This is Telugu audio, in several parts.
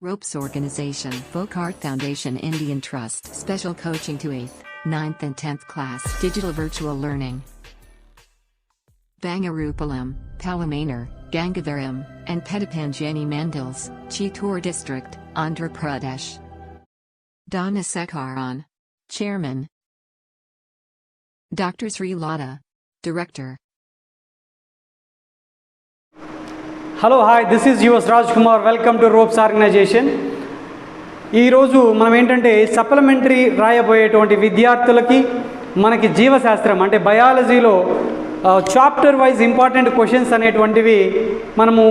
Ropes Organization, Folkart Foundation, Indian Trust, Special Coaching to 8th, 9th and 10th class, Digital Virtual Learning. Bangarupalam, Palamanar, Gangavaram, and Petapanjani Mandals, Chittoor District, Andhra Pradesh. Donna Sekaran, Chairman. Dr. Sri Lata, Director. Hello hi this is yours Raj Kumar. Welcome to ropes organization. ఈరోజు మనం ఏంటంటే సప్లిమెంటరీ రాయబోయేటువంటి విద్యార్థులకి మనకి జీవశాస్త్రం అంటే బయాలజీలో చాప్టర్ వైజ్ ఇంపార్టెంట్ క్వశ్చన్స్ అనేటువంటివి మనము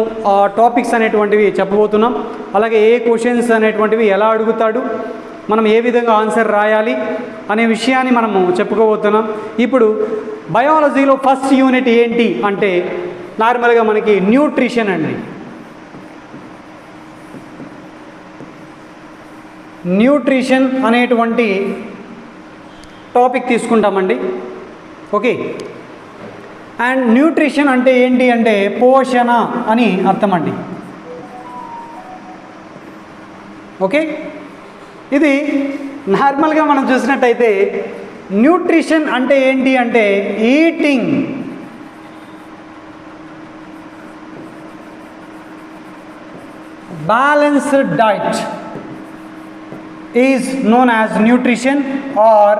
టాపిక్స్ అనేటువంటివి చెప్పబోతున్నాం. అలాగే ఏ క్వశ్చన్స్ అనేటువంటివి ఎలా అడుగుతాడు, మనం ఏ విధంగా ఆన్సర్ రాయాలి అనే విషయాన్ని మనము చెప్పుకోబోతున్నాం. ఇప్పుడు బయాలజీలో ఫస్ట్ యూనిట్ ఏంటి అంటే నార్మల్గా మనకి న్యూట్రిషన్ అండి. న్యూట్రిషన్ అనేటువంటి టాపిక్ తీసుకుంటామండి. ఓకే, అండ్ న్యూట్రిషన్ అంటే ఏంటి అంటే పోషణ అని అర్థం అండి. ఓకే, ఇది నార్మల్గా మనం చూసినట్టయితే న్యూట్రిషన్ అంటే ఏంటి అంటే eating, balanced diet is known as nutrition or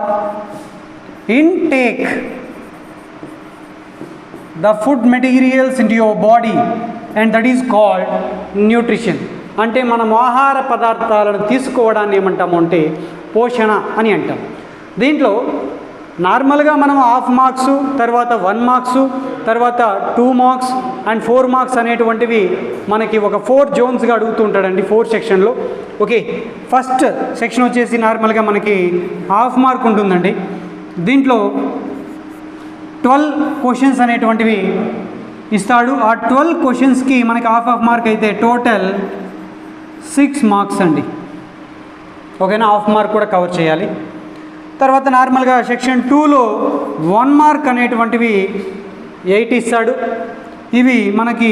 intake the food materials into your body and that is called nutrition. అంటే మనం ఆహార పదార్థాలను తీసుకోవడాన్ని ఏమంటాము అంటే పోషణ అని అంటాం. దీంట్లో నార్మల్గా మనం హాఫ్ మార్క్స్, తర్వాత 1 మార్క్స్, తర్వాత 2 మార్క్స్ అండ్ 4 మార్క్స్ అనేటువంటివి మనకి ఒక 4 జోన్స్గా అడుగుతూ ఉంటాడండి 4 సెక్షన్లో. ఓకే, ఫస్ట్ సెక్షన్ వచ్చేసి నార్మల్గా మనకి హాఫ్ మార్క్ ఉంటుందండి. దీంట్లో 12 క్వశ్చన్స్ అనేటువంటివి ఇస్తాడు. ఆ 12 క్వశ్చన్స్కి మనకి హాఫ్ మార్క్ అయితే టోటల్ 6 మార్క్స్ అండి. ఓకేనా, హాఫ్ మార్క్ కూడా కవర్ చేయాలి. తర్వాత నార్మల్గా సెక్షన్ 2లో 1 మార్క్ అనేటువంటివి 8 ఇస్తాడు. ఇవి మనకి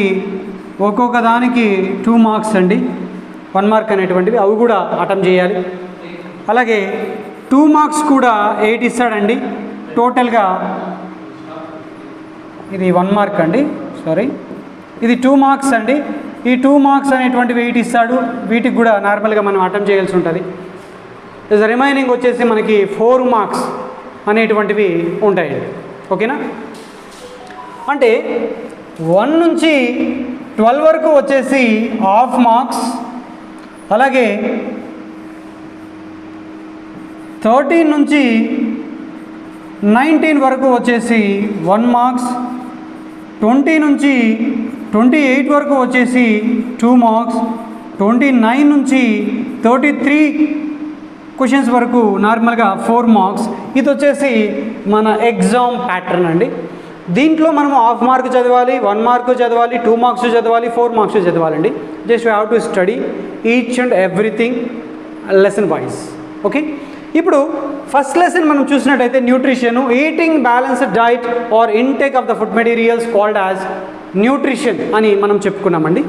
ఒక్కొక్క దానికి 2 మార్క్స్ అండి. 1 మార్క్ అనేటువంటివి అవి కూడా అటెంప్ట్ చేయాలి. అలాగే 2 మార్క్స్ కూడా 8 ఇస్తాడండి. టోటల్గా ఇది 1 మార్క్ అండి, సారీ ఇది 2 మార్క్స్ అండి. ఈ 2 మార్క్స్ అనేటువంటివి 8 ఇస్తాడు. వీటికి కూడా నార్మల్గా మనం అటెంప్ట్ చేయాల్సి ఉంటుంది. రిమైనింగ్ వచ్చేసి మనకి 4 మార్క్స్ అనేటువంటివి ఉంటాయండి. ఓకేనా, అంటే 1 నుంచి 12 వరకు వచ్చేసి హాఫ్ మార్క్స్, అలాగే 13 నుంచి 19 వరకు వచ్చేసి 1 మార్క్స్, 20 నుంచి 28 వరకు వచ్చేసి 2 మార్క్స్, 29 నుంచి 33 క్వశ్చన్స్ వరకు నార్మల్గా 4 మార్క్స్. ఇది వచ్చేసి మన ఎగ్జామ్ ప్యాటర్న్ అండి. దీంట్లో మనం హాఫ్ మార్క్ చదవాలి, 1 మార్క్ చదవాలి, 2 మార్క్స్ చదవాలి, 4 మార్క్స్ చదవాలండి. Just you have to study each and everything lesson wise. Okay, ఇప్పుడు ఫస్ట్ లెసన్ మనం చూసినట్టయితే nutrition, eating balanced diet or intake of the food materials called as nutrition అని మనం చెప్పుకున్నామండి.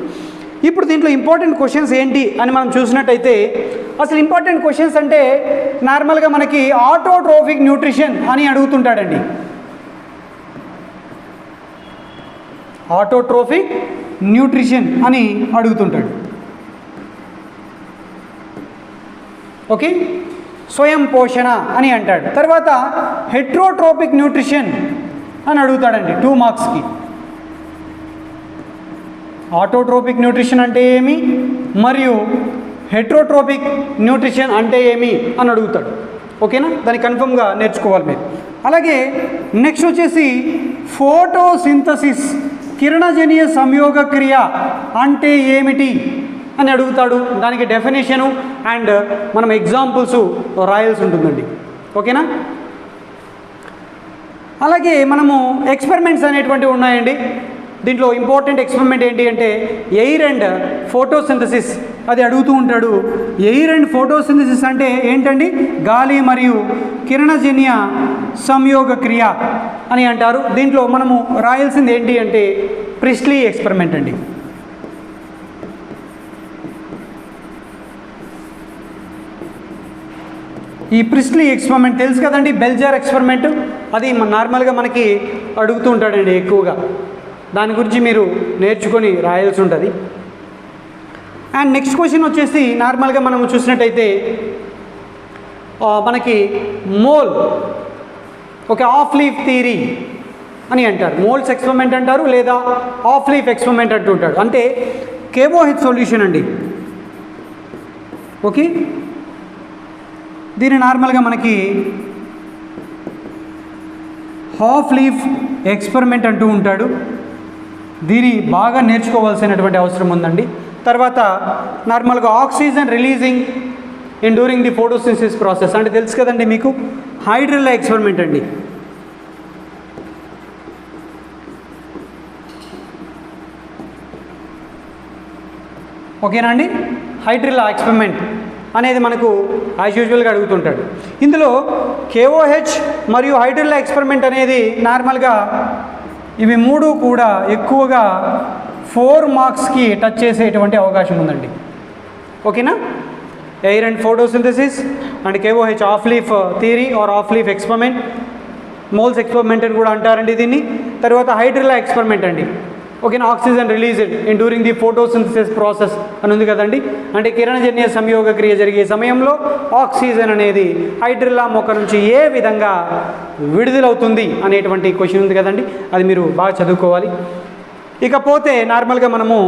ఇప్పుడు దీంట్లో ఇంపార్టెంట్ క్వశ్చన్స్ ఏంటి అని మనం చూసినట్టయితే అసలు ఇంపార్టెంట్ క్వశ్చన్స్ అంటే నార్మల్గా మనకి ఆటోట్రోఫిక్ న్యూట్రిషన్ అని అడుగుతుంటాడండి. ఆటోట్రోఫిక్ న్యూట్రిషన్ అని అడుగుతుంటాడు. ఓకే, స్వయం పోషణ అని అంటాడు. తర్వాత హెట్రోట్రోపిక్ న్యూట్రిషన్ అని అడుగుతాడండి 2 మార్క్స్కి. ఆటోట్రోపిక్ న్యూట్రిషన్ అంటే ఏమి మరియు హెట్రోట్రోపిక్ న్యూట్రిషన్ అంటే ఏమి అని అడుగుతాడు. ఓకేనా, దాన్ని కన్ఫర్మ్గా నేర్చుకోవాలి మీరు. అలాగే నెక్స్ట్ వచ్చేసి ఫోటోసింథసిస్, కిరణజన్య సంయోగ క్రియ అంటే ఏమిటి అని అడుగుతాడు. దానికి డెఫినేషను అండ్ మనం ఎగ్జాంపుల్స్ రాయాల్సి ఉంటుందండి. ఓకేనా, అలాగే మనము ఎక్స్పెరిమెంట్స్ అనేటువంటివి ఉన్నాయండి. దీంట్లో ఇంపార్టెంట్ ఎక్స్పెరిమెంట్ ఏంటి అంటే ఎయిర్ అండ్ ఫోటోసింథసిస్ అది అడుగుతూ ఉంటాడు. ఎయిర్ అండ్ ఫోటోసింథసిస్ అంటే ఏంటండి, గాలి మరియు కిరణజన్య సంయోగ క్రియ అని అంటారు. దీంట్లో మనము రాయాల్సింది ఏంటి అంటే ప్రిస్లీ ఎక్స్పెరిమెంట్ అండి. ఈ ప్రిస్లీ ఎక్స్పెరిమెంట్ తెలుసు కదండి, బెల్జర్ ఎక్స్పెరిమెంట్, అది నార్మల్గా మనకి అడుగుతూ ఉంటాడండి ఎక్కువగా. దాని గురించి మీరు నేర్చుకొని రాయాల్సి ఉంటుంది. అండ్ నెక్స్ట్ క్వశ్చన్ వచ్చేసి నార్మల్గా మనం చూసినట్టయితే మనకి మోల్ ఒక ఆఫ్ లీఫ్ థియరీ అని అంటారు. మోల్స్ ఎక్స్పెరిమెంట్ అంటారు, లేదా ఆఫ్ లీఫ్ ఎక్స్పెరిమెంట్ అంటూ ఉంటాడు. అంటే KOH సొల్యూషన్ అండి. ఓకే, దీన్ని నార్మల్గా మనకి హాఫ్ లీఫ్ ఎక్స్పెరిమెంట్ అంటూ ఉంటాడు. దీన్ని బాగా నేర్చుకోవాల్సినటువంటి అవసరం ఉందండి. తర్వాత నార్మల్గా oxygen releasing in during the photosynthesis process అంటే తెలుసు కదండి మీకు, హైడ్రిల్లా ఎక్స్పెరిమెంట్ అండి. ఓకేనా అండి, హైడ్రిల్లా ఎక్స్పెరిమెంట్ అనేది మనకు యాజ్ యూజువల్గా అడుగుతుంటాడు. ఇందులో KOH మరియు హైడ్రిల్లా ఎక్స్పెరిమెంట్ అనేది నార్మల్గా ఇవి మూడు కూడా ఎక్కువగా 4 మార్క్స్కి టచ్ చేసేటువంటి అవకాశం ఉందండి. ఓకేనా, air and photosynthesis and KOH of leaf theory are of leaf experiment, moles experiment అని కూడా అంటారండి దీన్ని. తర్వాత హైడ్రిల్లా ఎక్స్పెరిమెంట్ అండి. ఓకేనా, oxygen released in during the photosynthesis process అని ఉంది కదండి. అంటే కిరణజన్య సంయోగ క్రియ జరిగే సమయంలో ఆక్సిజన్ అనేది హైడ్రిల్లా మొక్క నుంచి ఏ విధంగా విడుదలవుతుంది అనేటువంటి క్వశ్చన్ ఉంది కదండి, అది మీరు బాగా చదువుకోవాలి. ఇకపోతే నార్మల్గా మనము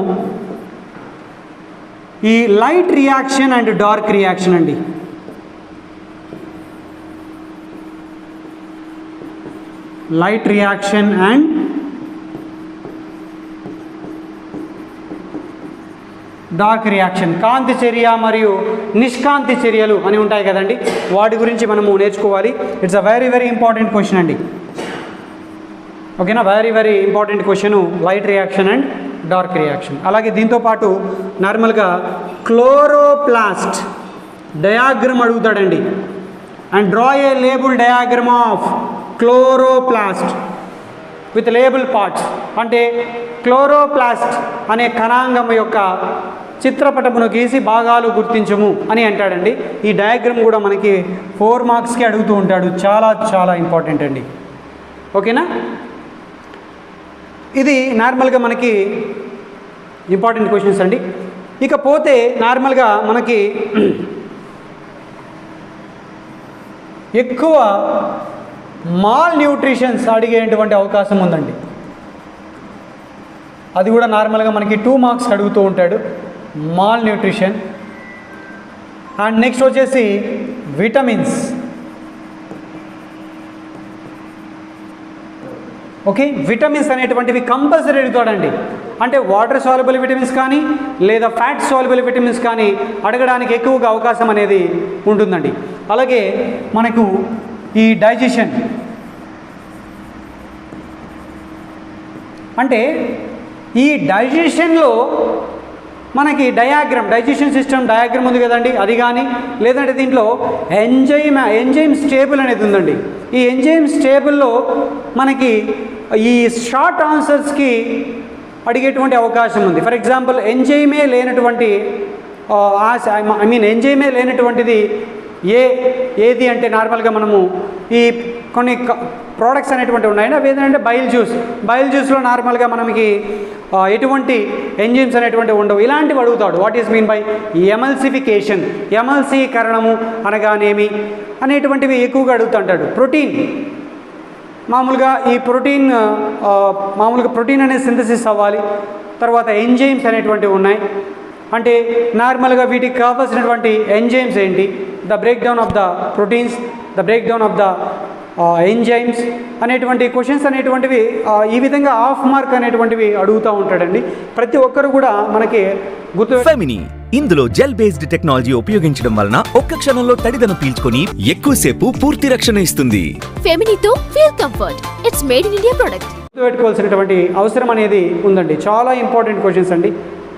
ఈ light reaction and dark reaction అండి. Light reaction and dark reaction, కాంతి చర్య మరియు నిష్కాంతి చర్యలు అని ఉంటాయి కదండి, వాటి గురించి మనము నేర్చుకోవాలి. It's a very very important question అండి. ఓకేనా, very very important question light reaction and dark reaction. అలాగే దీంతోపాటు నార్మల్గా క్లోరోప్లాస్ట్ డయాగ్రమ్ అడుగుతాడండి. And draw a label diagram of chloroplast with label parts. అంటే క్లోరోప్లాస్ట్ అనే కణాంగం యొక్క చిత్రపటమును గీసి భాగాలు గుర్తించము అని అంటాడండి. ఈ డయాగ్రమ్ కూడా మనకి 4 మార్క్స్కి అడుగుతూ ఉంటాడు, చాలా చాలా ఇంపార్టెంట్ అండి. ఓకేనా, ఇది నార్మల్గా మనకి ఇంపార్టెంట్ క్వశ్చన్స్ అండి. ఇకపోతే నార్మల్గా మనకి ఎక్కువ మాల్ న్యూట్రిషన్స్ అడిగేటువంటి అవకాశం ఉందండి. అది కూడా నార్మల్గా మనకి 2 మార్క్స్ అడుగుతూ ఉంటాడు, మాల్ న్యూట్రిషన్. అండ్ నెక్స్ట్ వచ్చేసి విటమిన్స్. ఓకే, విటమిన్స్ అనేటువంటివి కంపల్సరీ అడుగుతాడండి. అంటే వాటర్ సాల్యుబుల్ విటమిన్స్ కానీ లేదా ఫ్యాట్ సాల్యుబుల్ విటమిన్స్ కానీ అడగడానికి ఎక్కువగా అవకాశం అనేది ఉంటుందండి. అలాగే మనకు ఈ డైజెషన్ అంటే ఈ డైజెషన్లో మనకి డైజెషన్ సిస్టమ్ డయాగ్రమ్ ఉంది కదండి, అది కానీ లేదంటే దీంట్లో ఎంజైమ్స్ టేబుల్ అనేది ఉందండి. ఈ ఎంజైమ్స్ టేబుల్లో మనకి ఈ షార్ట్ ఆన్సర్స్కి అడిగేటువంటి అవకాశం ఉంది. ఫర్ ఎగ్జాంపుల్ ఎంజైమే లేనటువంటిది ఏది అంటే నార్మల్గా మనము ఈ కొన్ని ప్రోడక్ట్స్ అనేటువంటివి ఉన్నాయండి. అవి ఏంటంటే బైల్ జ్యూస్లో నార్మల్గా మనకి ఎటువంటి ఎంజైమ్స్ అనేటువంటివి ఉండవు. ఇలాంటివి అడుగుతాడు. What is mean by emulsification, ఎమల్సీకరణము అనగానేమి అనేటువంటివి ఎక్కువగా అడుగుతుంటాడు. ప్రోటీన్, మామూలుగా ఈ ప్రోటీన్ అనేది సింథసిస్ అవ్వాలి. తర్వాత ఎంజైమ్స్ అనేటువంటివి ఉన్నాయి. అంటే నార్మల్గా వీటికి కావాల్సినటువంటి ఎంజైమ్స్ ఏంటి, the break down of the proteins, the break down of the enzymes అనేటువంటి క్వశ్చన్స్ అనేటువంటివి ఈ విధంగా హాఫ్ మార్క్ అనేటువంటివి అడుగుతూ ఉంటాడండి. ప్రతి ఒక్కరు కూడా మనకి గుర్తు. ఫెమిని ఇందులో జెల్ బేస్డ్ టెక్నాలజీ ఉపయోగించడం వలన ఒక్క క్షణంలో తడిదను పీల్చుకొని ఎక్కువసేపు పూర్తి రక్షణ ఇస్తుంది. ఫెమినితో feel comfort, it's made in India product. గుర్తుపెట్టుకోవాల్సినటువంటి అవసరం అనేది ఉందండి. చాలా ఇంపార్టెంట్ క్వశ్చన్స్ అండి,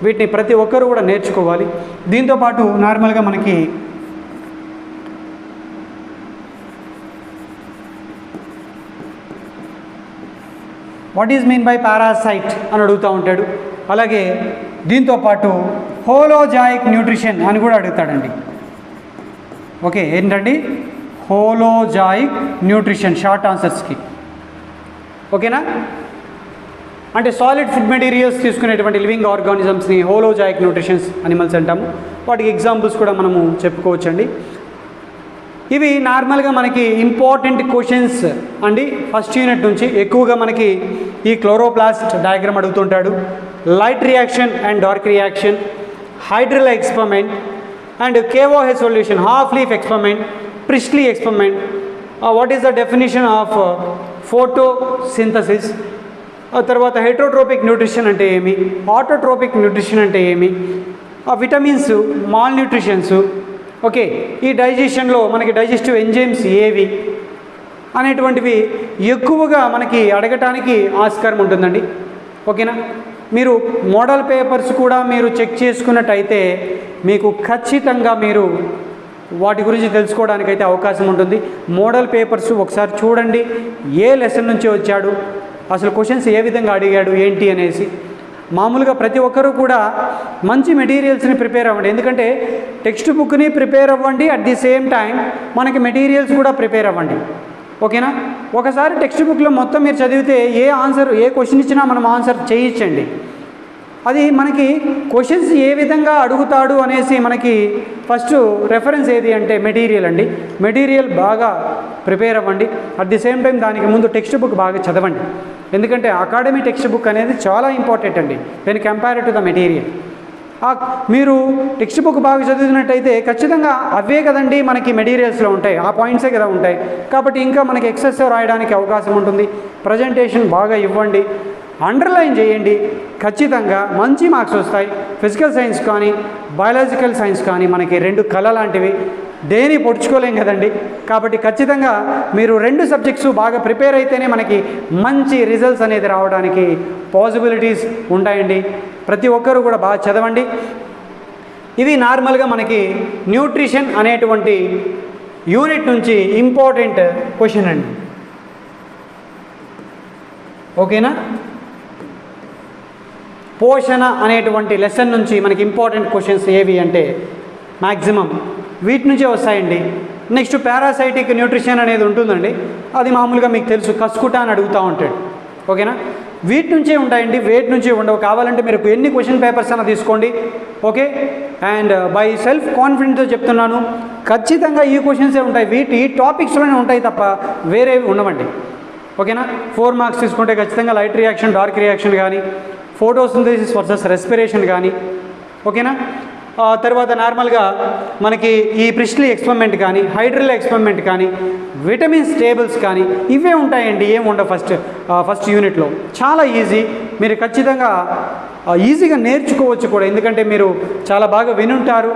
వీటిని ప్రతి ఒక్కరు కూడా నేర్చుకోవాలి. దీంతోపాటు నార్మల్గా మనకి what is mean by parasite అని అడుగుతూ ఉంటాడు. అలాగే దీంతోపాటు హోలోజాయిక్ న్యూట్రిషన్ అని కూడా అడుగుతాడండి. ఓకే, ఏంటండి హోలోజాయిక్ న్యూట్రిషన్, షార్ట్ ఆన్సర్స్కి. ఓకేనా? అంటే సాలిడ్ ఫుడ్ మెటీరియల్స్ తీసుకునేటువంటి లివింగ్ ఆర్గానిజమ్స్ని హోలోజాయిక్ న్యూట్రిషన్స్ అనిమల్స్ అంటాము. వాటికి ఎగ్జాంపుల్స్ కూడా మనము చెప్పుకోవచ్చండి. ఇవి నార్మల్గా మనకి ఇంపార్టెంట్ క్వశ్చన్స్ అండి. ఫస్ట్ యూనిట్ నుంచి ఎక్కువగా మనకి ఈ క్లోరోప్లాస్ట్ డయాగ్రామ్ అడుగుతుంటాడు, light reaction and dark reaction, hydrilla experiment and KOH solution, half leaf experiment, Priestley experiment, what is the definition of photosynthesis, తర్వాత హెట్రోట్రోపిక్ న్యూట్రిషన్ అంటే ఏమి, ఆటోట్రోపిక్ న్యూట్రిషన్ అంటే ఏమి, విటమిన్స్, మాల్ న్యూట్రిషన్స్, ఓకే, ఈ డైజెషన్లో మనకి డైజెస్టివ్ ఎంజైమ్స్ ఏవి అనేటువంటివి ఎక్కువగా మనకి అడగటానికి ఆస్కారం ఉంటుందండి. ఓకేనా? మీరు మోడల్ పేపర్స్ కూడా మీరు చెక్ చేసుకున్నట్టయితే మీకు ఖచ్చితంగా మీరు వాటి గురించి తెలుసుకోవడానికైతే అవకాశం ఉంటుంది. మోడల్ పేపర్స్ ఒకసారి చూడండి, ఏ లెసన్ నుంచి వచ్చాడు, అసలు క్వశ్చన్స్ ఏ విధంగా అడిగాడు ఏంటి అనేసి. మామూలుగా ప్రతి ఒక్కరూ కూడా మంచి మెటీరియల్స్ని ప్రిపేర్ అవ్వండి. ఎందుకంటే టెక్స్ట్ బుక్ని ప్రిపేర్ అవ్వండి, అట్ ది సేమ్ టైం మనకి మెటీరియల్స్ కూడా ప్రిపేర్ అవ్వండి. ఓకేనా? ఒకసారి టెక్స్ట్ బుక్లో మొత్తం మీరు చదివితే ఏ క్వశ్చన్ ఇచ్చినా మనం ఆన్సర్ చేయించండి. అది మనకి క్వశ్చన్స్ ఏ విధంగా అడుగుతాడు అనేసి మనకి ఫస్ట్ రెఫరెన్స్ ఏది అంటే మెటీరియల్ అండి. మెటీరియల్ బాగా ప్రిపేర్ అవ్వండి, అట్ ది సేమ్ టైం దానికి ముందు టెక్స్ట్ బుక్ బాగా చదవండి. ఎందుకంటే అకాడమీ టెక్స్ట్ బుక్ అనేది చాలా ఇంపార్టెంట్ అండి when compare to the material. మీరు టెక్స్ట్ బుక్ బాగా చదివినట్టయితే ఖచ్చితంగా అవే కదండి మనకి మెటీరియల్స్లో ఉంటాయి, ఆ పాయింట్సే కదా ఉంటాయి. కాబట్టి ఇంకా మనకి ఎక్సెసివ్ రాయడానికి అవకాశం ఉంటుంది. ప్రజెంటేషన్ బాగా ఇవ్వండి, అండర్లైన్ చేయండి, ఖచ్చితంగా మంచి మార్క్స్ వస్తాయి. ఫిజికల్ సైన్స్ కానీ బయాలజికల్ సైన్స్ కానీ మనకి 2 కళ లాంటివి, దేని పొడుచుకోలేం కదండి. కాబట్టి ఖచ్చితంగా మీరు 2 సబ్జెక్ట్స్ బాగా ప్రిపేర్ అయితేనే మనకి మంచి రిజల్ట్స్ అనేది రావడానికి పాసిబిలిటీస్ ఉంటాయండి. ప్రతి ఒక్కరూ కూడా బాగా చదవండి. ఇవి నార్మల్గా మనకి న్యూట్రిషన్ అనేటువంటి యూనిట్ నుంచి ఇంపార్టెంట్ క్వశ్చన్ అండి. ఓకేనా? పోషణ అనేటువంటి లెసన్ నుంచి మనకి ఇంపార్టెంట్ క్వశ్చన్స్ ఏవి అంటే మ్యాక్సిమం వీటి నుంచే వస్తాయండి. నెక్స్ట్ పారాసైటిక్ న్యూట్రిషన్ అనేది ఉంటుందండి, అది మామూలుగా మీకు తెలుసు, కస్కుటా అని అడుగుతూ ఉంటాడు. ఓకేనా? వీటి నుంచే ఉంటాయండి, వేటి నుంచి ఉండవు. కావాలంటే మీరు ఎన్ని క్వశ్చన్ పేపర్స్ అయినా తీసుకోండి. ఓకే, అండ్ బై సెల్ఫ్ కాన్ఫిడెంట్తో చెప్తున్నాను, ఖచ్చితంగా ఈ క్వశ్చన్సే ఉంటాయి, ఈ టాపిక్స్లోనే ఉంటాయి తప్ప వేరేవి ఉండవండి. ఓకేనా? 4 మార్క్స్ తీసుకుంటే ఖచ్చితంగా లైట్ రియాక్షన్, డార్క్ రియాక్షన్ కానీ, ఫోటోసింథసిస్ వర్సెస్ రెస్పిరేషన్ కానీ, ఓకేనా, తర్వాత నార్మల్గా మనకి ఈ ప్రిస్లీ ఎక్స్పెరిమెంట్ కానీ, హైడ్రల్ ఎక్స్పెరిమెంట్ కానీ, విటమిన్స్ టేబుల్స్ కానీ ఇవే ఉంటాయండి, ఏం ఉండవు ఫస్ట్ యూనిట్లో. చాలా ఈజీ, మీరు ఖచ్చితంగా ఈజీగా నేర్చుకోవచ్చు కూడా. ఎందుకంటే మీరు చాలా బాగా వినుంటారు.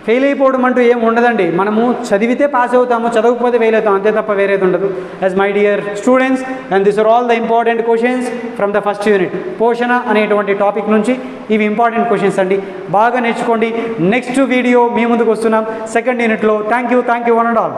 ఫెయిల్ అయిపోవడం అంటూ ఏం ఉండదండి. మనము చదివితే పాస్ అవుతాము, చదవకపోతే ఫెయిల్ అవుతాం, అంతే తప్ప వేరేది ఉండదు. As my dear students, and this are all the important questions from the first unit. పోషణ అనేటువంటి టాపిక్ నుంచి ఇవి ఇంపార్టెంట్ క్వశ్చన్స్ అండి, బాగా నేర్చుకోండి. నెక్స్ట్ వీడియో మీ ముందుకు వస్తున్నాం సెకండ్ యూనిట్లో. Thank you one and all.